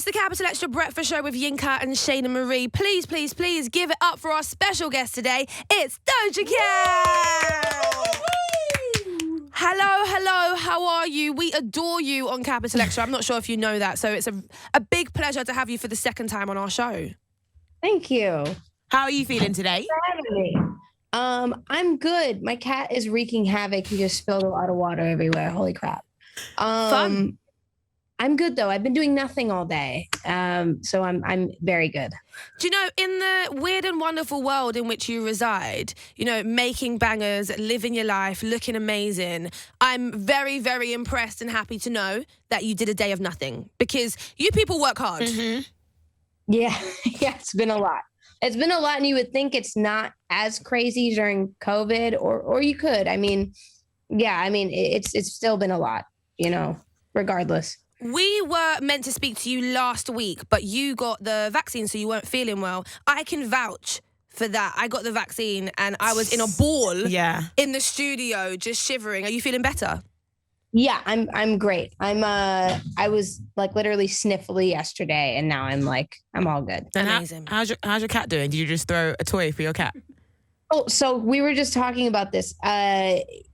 It's the Capital Extra Breakfast Show with Yinka and Shayna Marie. Please, please, please give it up for our special guest today. It's Doja Cat! Hello, how are you? We adore you on Capital Extra. I'm not sure if you know that, so it's a big pleasure to have you for the second time on our show. Thank you. How are you feeling today? I'm good. My cat is wreaking havoc. He just spilled a lot of water everywhere. Holy crap. Fun. I'm good though. I've been doing nothing all day. So I'm very good. Do you know, in the weird and wonderful world in which you reside, you know, making bangers, living your life, looking amazing, I'm very, very impressed and happy to know that you did a day of nothing, because you people work hard. Mm-hmm. Yeah, it's been a lot. It's been a lot, and you would think it's not as crazy during COVID, or you could. It's still been a lot, regardless. We were meant to speak to you last week, but you got the vaccine, so you weren't feeling well. I can vouch for that. I got the vaccine and I was in a ball in the studio, just shivering. Are you feeling better? Yeah, I'm great. I was like literally sniffly yesterday, and now I'm all good. Amazing. How's your cat doing? Did you just throw a toy for your cat? Oh, so we were just talking about this.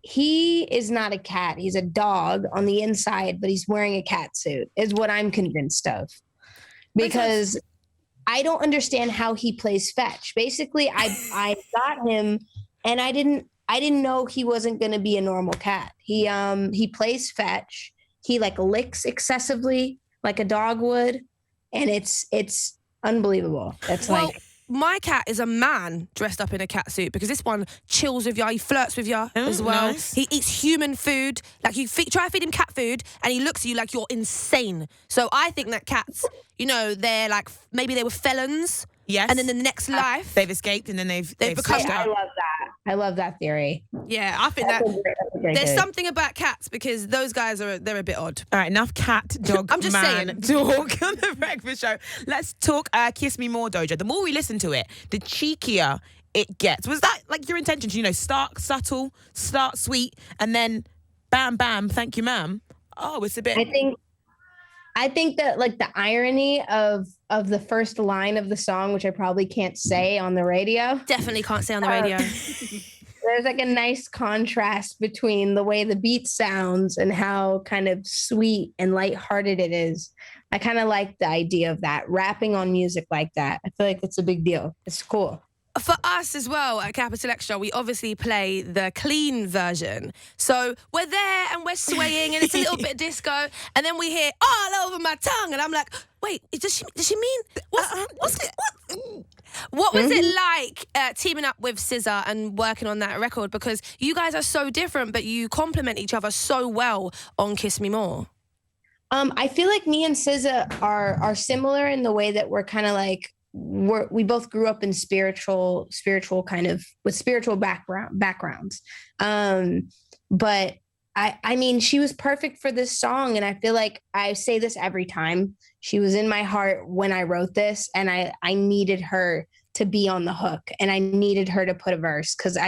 He is not a cat. He's a dog on the inside, but he's wearing a cat suit, is what I'm convinced of. Because I don't understand how he plays fetch. Basically, I got him, and I didn't know he wasn't going to be a normal cat. He plays fetch. He licks excessively like a dog would, and it's unbelievable. My cat is a man dressed up in a cat suit, because this one chills with you, he flirts with you as well. Nice. He eats human food. You try to feed him cat food and he looks at you like you're insane. So I think that cats, they're maybe they were felons. Yes. And then in the next life, they've escaped, and then they've become. I love that. I love that theory. Yeah, I think That's that a great there's theory. something about cats, because those guys they're a bit odd. All right, enough cat, dog, I'm just man saying. talk on the breakfast show. Let's talk Kiss Me More, Doja. The more we listen to it, the cheekier it gets. Was that your intention to, start subtle, start sweet, and then bam, bam, thank you, ma'am? Oh, it's a bit... I think that the irony of the first line of the song, which I probably can't say on the radio. Definitely can't say on the radio. There's a nice contrast between the way the beat sounds and how kind of sweet and lighthearted it is. I kind of like the idea of that, rapping on music like that. I feel like it's a big deal. It's cool. For us as well at Capital Extra, we obviously play the clean version. So we're there and we're swaying and it's a little bit disco, and then we hear all over my tongue, and I'm like, wait, does she mean what's it? What was it like teaming up with SZA and working on that record? Because you guys are so different, but you complement each other so well on Kiss Me More. I feel like me and SZA are similar in the way that we're kind of we both grew up in spiritual kind of with spiritual backgrounds. But I mean, she was perfect for this song. And I feel like I say this every time. She was in my heart when I wrote this, and I needed her to be on the hook, and I needed her to put a verse, because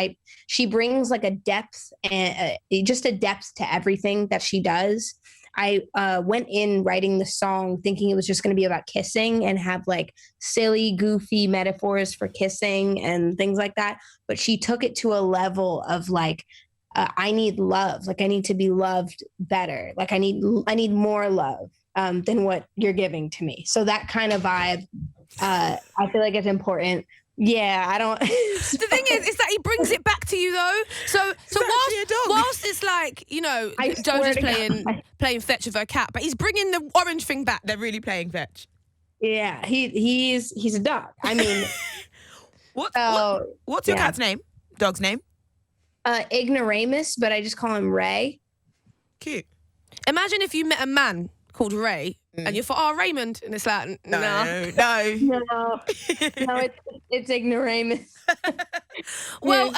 she brings a depth and just a depth to everything that she does. I went in writing the song thinking it was just going to be about kissing and have silly, goofy metaphors for kissing and things like that. But she took it to a level of I need love. I need to be loved better. I need more love than what you're giving to me. So that kind of vibe, I feel like it's important. Yeah, I don't. The thing is that he brings it back to you though. So whilst it's Doja's playing fetch with her cat, but he's bringing the orange thing back. They're really playing fetch. Yeah, he's a dog. I mean, what's your cat's name? Dog's name? Ignoramus, but I just call him Ray. Cute. Imagine if you met a man called Ray and you thought, Raymond, and it's like, no. It's Ignoramus. Well,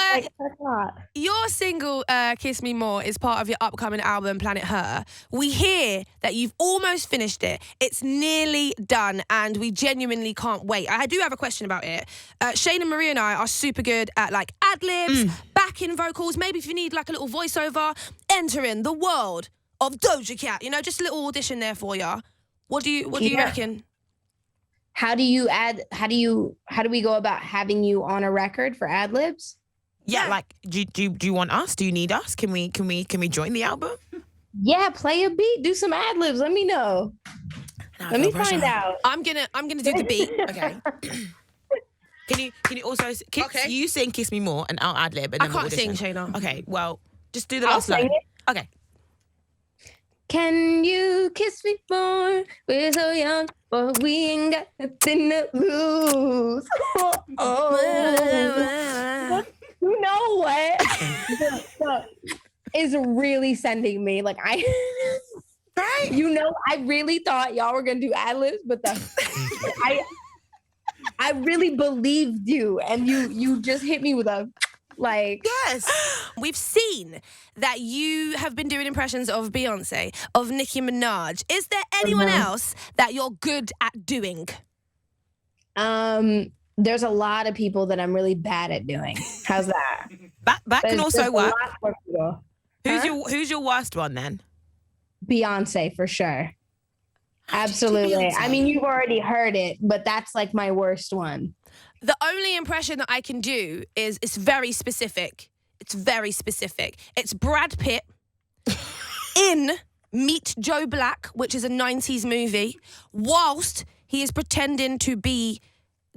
your single Kiss Me More is part of your upcoming album Planet Her. We hear that you've almost finished it. It's nearly done, and we genuinely can't wait. I do have a question about it. Shayna Marie and I are super good at ad-libs, backing vocals. Maybe if you need a little voiceover, entering the world of Doja Cat, just a little audition there for you. What do you reckon? How do we go about having you on a record for ad libs? Yeah, like do you want us? Do you need us? Can we join the album? Yeah, play a beat, do some ad libs. Let me know. Let me find out. I'm gonna do the beat. Okay. Can you also you sing "Kiss Me More" and I'll ad lib and I then we'll can't sing, audition. Shayna. Okay, well just do the I'll last line. sing it. Okay. Can you kiss me more? We're so young, but we ain't got nothing to lose. Oh. You know what? Is really sending me like I really thought y'all were gonna do ad libs, but I really believed you, and you just hit me with a like. Yes. We've seen that you have been doing impressions of Beyonce, of Nicki Minaj. Is there anyone else that you're good at doing? There's a lot of people that I'm really bad at doing. How's that? That can also work. Huh? Who's your worst one then? Beyonce for sure. Absolutely. I mean, you've already heard it, but that's like my worst one. The only impression that I can do is it's very specific. It's very specific. It's Brad Pitt in Meet Joe Black, which is a 90s movie, whilst he is pretending to be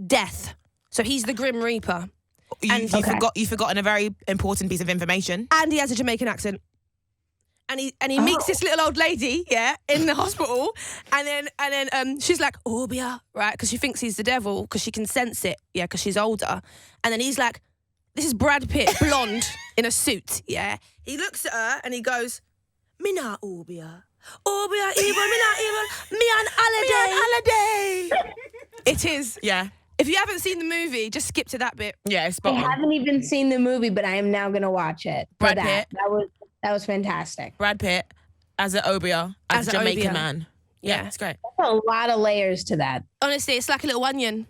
death. So he's the Grim Reaper. You've forgotten a very important piece of information. And he has a Jamaican accent. And he meets this little old lady, in the hospital, and then she's like, Orbia, right? Because she thinks he's the devil, because she can sense it, because she's older. And then he's like, this is Brad Pitt, blonde, in a suit, He looks at her and he goes, me not Orbia. Orbia evil, me not evil, me on holiday. It is. Yeah. If you haven't seen the movie, just skip to that bit. Yeah, it's spot on. I haven't even seen the movie, but I am now going to watch it. Brad Pitt. That was fantastic. Brad Pitt as an Obia, as a Jamaican man. Yeah, it's great. That's a lot of layers to that. Honestly, it's like a little onion.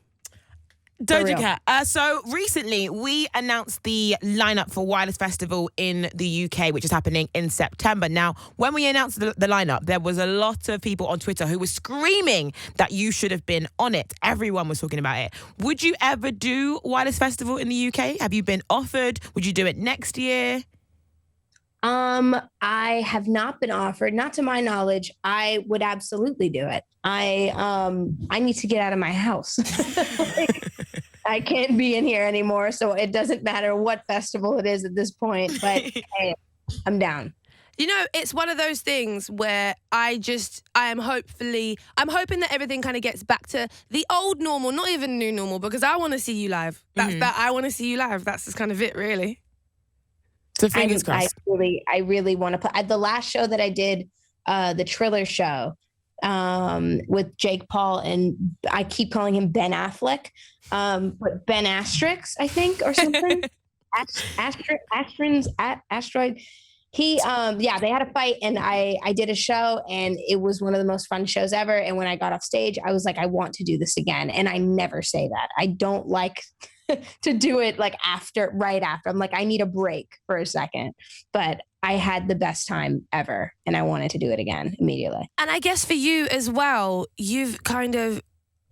Doja Cat. So recently we announced the lineup for Wireless Festival in the UK, which is happening in September. Now, when we announced the lineup, there was a lot of people on Twitter who were screaming that you should have been on it. Everyone was talking about it. Would you ever do Wireless Festival in the UK? Have you been offered? Would you do it next year? I have not been offered, not to my knowledge. I would absolutely do it. I need to get out of my house. I can't be in here anymore, so it doesn't matter what festival it is at this point, but hey, I'm down. You know, it's one of those things where I'm hoping that everything kind of gets back to the old normal, not even new normal, because I want to see you live. That's that. I want to see you live. That's just kind of it, really. So fingers crossed. I really want to play. The last show that I did, the Triller show, with Jake Paul, and I keep calling him Ben Affleck, but Ben Asterix, I think, or something. Asteroid. He, they had a fight, and I did a show, and it was one of the most fun shows ever. And when I got off stage, I was like, I want to do this again. And I never say that. I don't like to do it like right after. I'm like, I need a break for a second. But I had the best time ever, and I wanted to do it again immediately. And I guess for you as well, you've kind of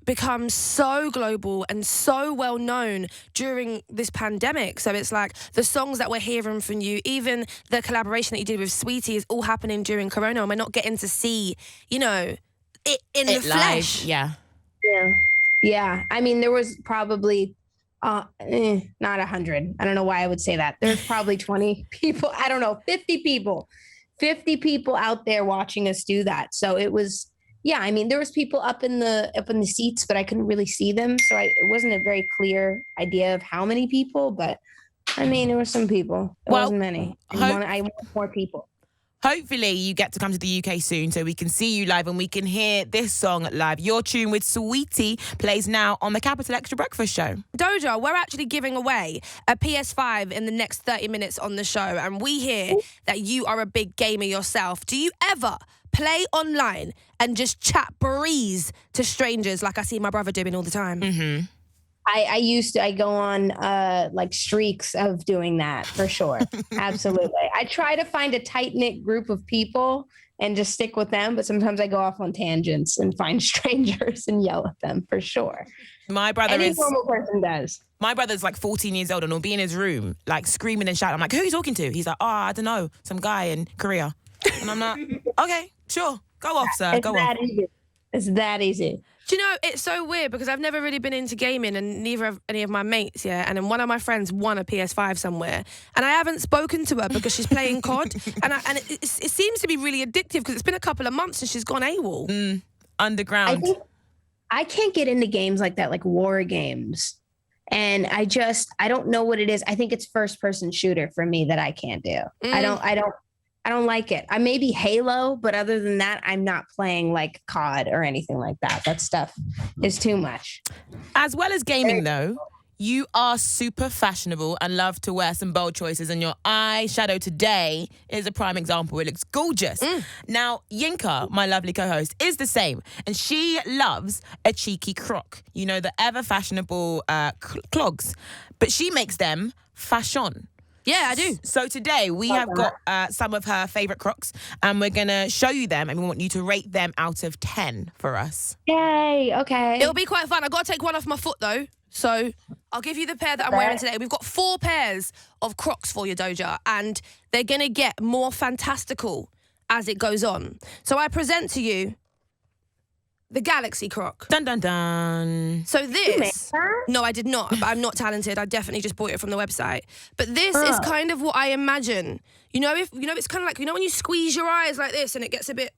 become so global and so well known during this pandemic. So it's like the songs that we're hearing from you, even the collaboration that you did with Sweetie, is all happening during Corona, and we're not getting to see, it in the flesh. Yeah. I mean, there was probably not 100. I don't know why I would say that. There's probably 20 people. I don't know, 50 people out there watching us do that. So it was. Yeah, I mean, there was people up in the seats, but I couldn't really see them, so it wasn't a very clear idea of how many people. But I mean, there were some people. It wasn't many. I want more people. Hopefully, you get to come to the UK soon, so we can see you live and we can hear this song live. Your tune with Sweetie plays now on the Capital XTRA Breakfast show. Doja, we're actually giving away a PS5 in the next 30 minutes on the show, and we hear that you are a big gamer yourself. Do you ever play online and just chat breeze to strangers like I see my brother doing all the time? Mm-hmm. I go on like streaks of doing that for sure. Absolutely. I try to find a tight-knit group of people and just stick with them. But sometimes I go off on tangents and find strangers and yell at them for sure. My brother Any is... normal person does. My brother's like 14 years old and will be in his room, like screaming and shouting. I'm like, who are you talking to? He's like, oh, I don't know, some guy in Korea. And I'm like, okay, sure. Go off, sir. Go off. Easy. It's that easy. Do you know, it's so weird because I've never really been into gaming and neither have any of my mates, yeah. And then one of my friends won a PS5 somewhere and I haven't spoken to her because she's playing COD. And it seems to be really addictive because it's been a couple of months since she's gone AWOL. Underground. I can't get into games like that, like war games. And I don't know what it is. I think it's first person shooter for me that I can't do. I don't like it. I may be Halo, but other than that, I'm not playing like COD or anything like that. That stuff is too much. As well as gaming, though, you are super fashionable and love to wear some bold choices, and your eyeshadow today is a prime example. It looks gorgeous. Now, Yinka, my lovely co-host, is the same, and she loves a cheeky croc. You know, the ever fashionable clogs, but she makes them fashion. Yeah, I do. So today we have got some of her favourite Crocs and we're going to show you them and we want you to rate them out of 10 for us. Yay, okay. It'll be quite fun. I've got to take one off my foot though. So I'll give you the pair that I'm wearing today. We've got 4 pairs of Crocs for you, Doja, and they're going to get more fantastical as it goes on. So I present to you the Galaxy Croc. Dun, dun, dun. So this... No, I did not. But I'm not talented. I definitely just bought it from the website. But this is kind of what I imagine. You know, it's kind of like, when you squeeze your eyes like this and it gets a bit...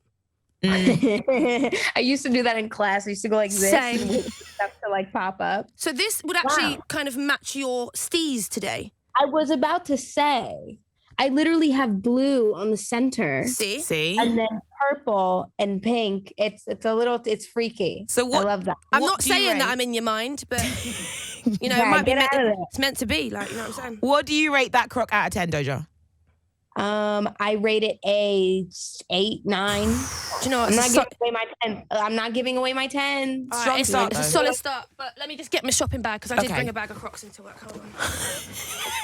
I used to do that in class. I used to go like this. Same. And wait for stuff to like pop up. So this would actually kind of match your steez today. I was about to say, I literally have blue on the center. See? And then purple and pink. It's freaky. So what? I love that. I'm not saying that I'm in your mind, but you know, it might be it's meant to be. Like, you know what I'm saying? What do you rate that Croc out of 10, Doja? I rate it a 8, 9. Do you know what? I'm not giving away my 10. I'm not giving away my 10. Strong It's start, a solid start. But let me just get my shopping bag because I did Okay. bring a bag of Crocs into work. Hold on.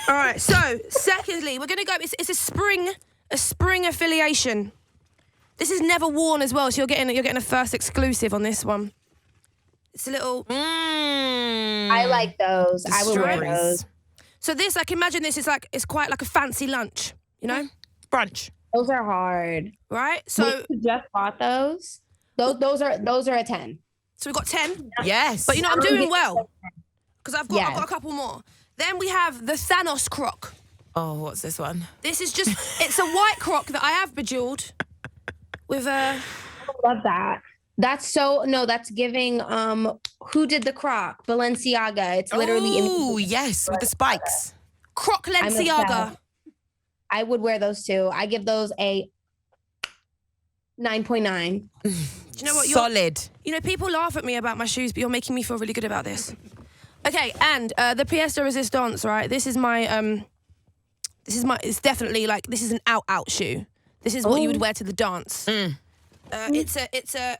All right. So, secondly, we're gonna go. It's a spring affiliation. This is never worn as well, so you're getting a first exclusive on this one. It's a little. I like those. I would wear those. So this, like, imagine this is like it's quite like a fancy lunch. You know, Brunch. Those are hard. right? So You just bought those. Those are a 10. so we've got 10. Yes. But you know, I'm doing well because I've Yes. got a couple more. Then we have the Thanos Croc. Oh, what's this one? This is just, it's a white Croc that I have bejeweled with a... Love that. That's giving, who did the Croc? Balenciaga. It's literally... Oh, yes, with the spikes. Croc Lenciaga. I would wear those too. I give those a 9.9. Do you know what? Solid. You know, people laugh at me about my shoes, but you're making me feel really good about this. Okay, and the pièce de résistance, right? This is my, it's definitely like, this is an out shoe. This is what you would wear to the dance. It's a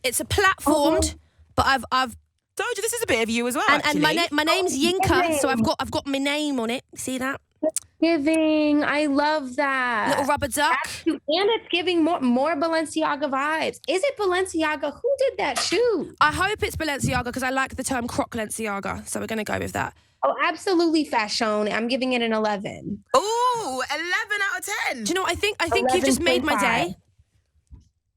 platformed, but I've Doja, this is a bit of you as well, and actually. my name's Yinka, so I've got my name on it. See that? Giving. I love that. Little rubber duck. And it's giving more Balenciaga vibes. Is it Balenciaga? Who did that shoe? I hope it's Balenciaga because I like the term Croc Lenciaga, so we're going to go with that. Oh, absolutely fashion. I'm giving it an 11. Ooh, 11 out of 10. Do you know what? I think you've just made my 11.5. day.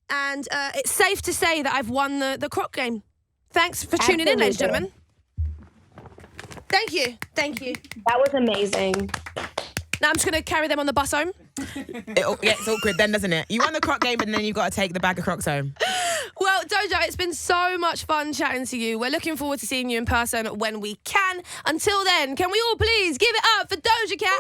And it's safe to say that I've won the Croc game. Thanks for tuning in, ladies and gentlemen. Thank you. That was amazing. Now I'm just going to carry them on the bus home. It gets awkward then, doesn't it? You won the Croc game, but then you've got to take the bag of Crocs home. Well, Doja, it's been so much fun chatting to you. We're looking forward to seeing you in person when we can. Until then, can we all please give it up for Doja Cat?